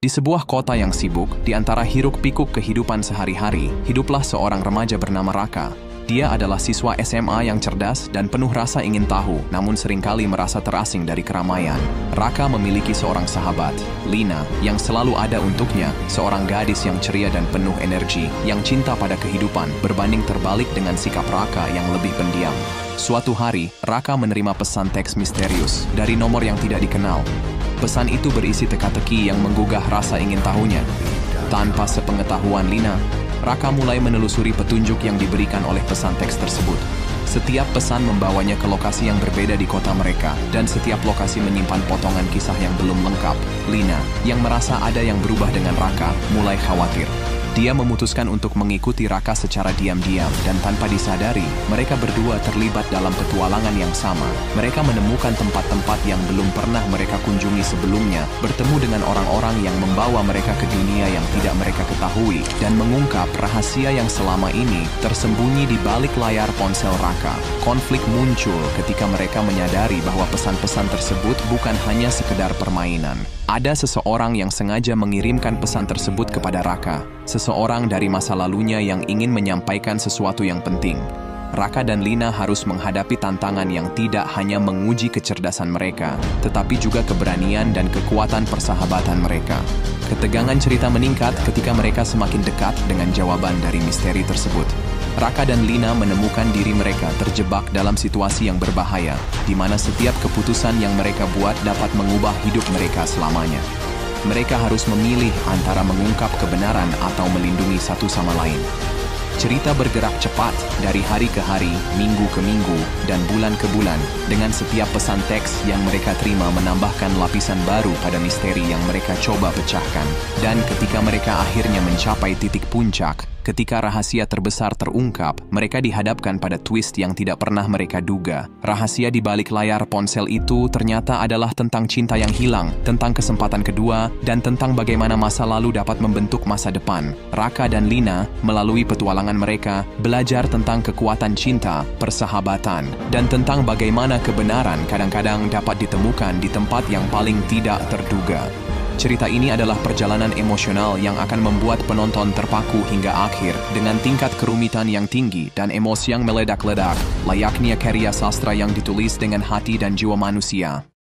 Di sebuah kota yang sibuk, di antara hiruk-pikuk kehidupan sehari-hari, hiduplah seorang remaja bernama Raka. Dia adalah siswa SMA yang cerdas dan penuh rasa ingin tahu, namun seringkali merasa terasing dari keramaian. Raka memiliki seorang sahabat, Lina, yang selalu ada untuknya, seorang gadis yang ceria dan penuh energi, yang cinta pada kehidupan, berbanding terbalik dengan sikap Raka yang lebih pendiam. Suatu hari, Raka menerima pesan teks misterius dari nomor yang tidak dikenal. Pesan itu berisi teka-teki yang menggugah rasa ingin tahunya. Tanpa sepengetahuan Lina, Raka mulai menelusuri petunjuk yang diberikan oleh pesan teks tersebut. Setiap pesan membawanya ke lokasi yang berbeda di kota mereka, dan setiap lokasi menyimpan potongan kisah yang belum lengkap. Lina, yang merasa ada yang berubah dengan Raka, mulai khawatir. Dia memutuskan untuk mengikuti Raka secara diam-diam, dan tanpa disadari, mereka berdua terlibat dalam petualangan yang sama. Mereka menemukan tempat-tempat yang belum pernah mereka kunjungi sebelumnya, bertemu dengan orang-orang yang membawa mereka ke dunia yang tidak mereka ketahui, dan mengungkap rahasia yang selama ini tersembunyi di balik layar ponsel Raka. Konflik muncul ketika mereka menyadari bahwa pesan-pesan tersebut bukan hanya sekedar permainan. Ada seseorang yang sengaja mengirimkan pesan tersebut kepada Raka. Seseorang dari masa lalunya yang ingin menyampaikan sesuatu yang penting. Raka dan Lina harus menghadapi tantangan yang tidak hanya menguji kecerdasan mereka, tetapi juga keberanian dan kekuatan persahabatan mereka. Ketegangan cerita meningkat ketika mereka semakin dekat dengan jawaban dari misteri tersebut. Raka dan Lina menemukan diri mereka terjebak dalam situasi yang berbahaya, di mana setiap keputusan yang mereka buat dapat mengubah hidup mereka selamanya. Mereka harus memilih antara mengungkap kebenaran atau melindungi satu sama lain. Cerita bergerak cepat dari hari ke hari, minggu ke minggu, dan bulan ke bulan, dengan setiap pesan teks yang mereka terima menambahkan lapisan baru pada misteri yang mereka coba pecahkan. Dan ketika mereka akhirnya mencapai titik puncak, ketika rahasia terbesar terungkap, mereka dihadapkan pada twist yang tidak pernah mereka duga. Rahasia di balik layar ponsel itu ternyata adalah tentang cinta yang hilang, tentang kesempatan kedua, dan tentang bagaimana masa lalu dapat membentuk masa depan. Raka dan Lina, melalui petualangan mereka, belajar tentang kekuatan cinta, persahabatan, dan tentang bagaimana kebenaran kadang-kadang dapat ditemukan di tempat yang paling tidak terduga. Cerita ini adalah perjalanan emosional yang akan membuat penonton terpaku hingga akhir dengan tingkat kerumitan yang tinggi dan emosi yang meledak-ledak, layaknya karya sastra yang ditulis dengan hati dan jiwa manusia.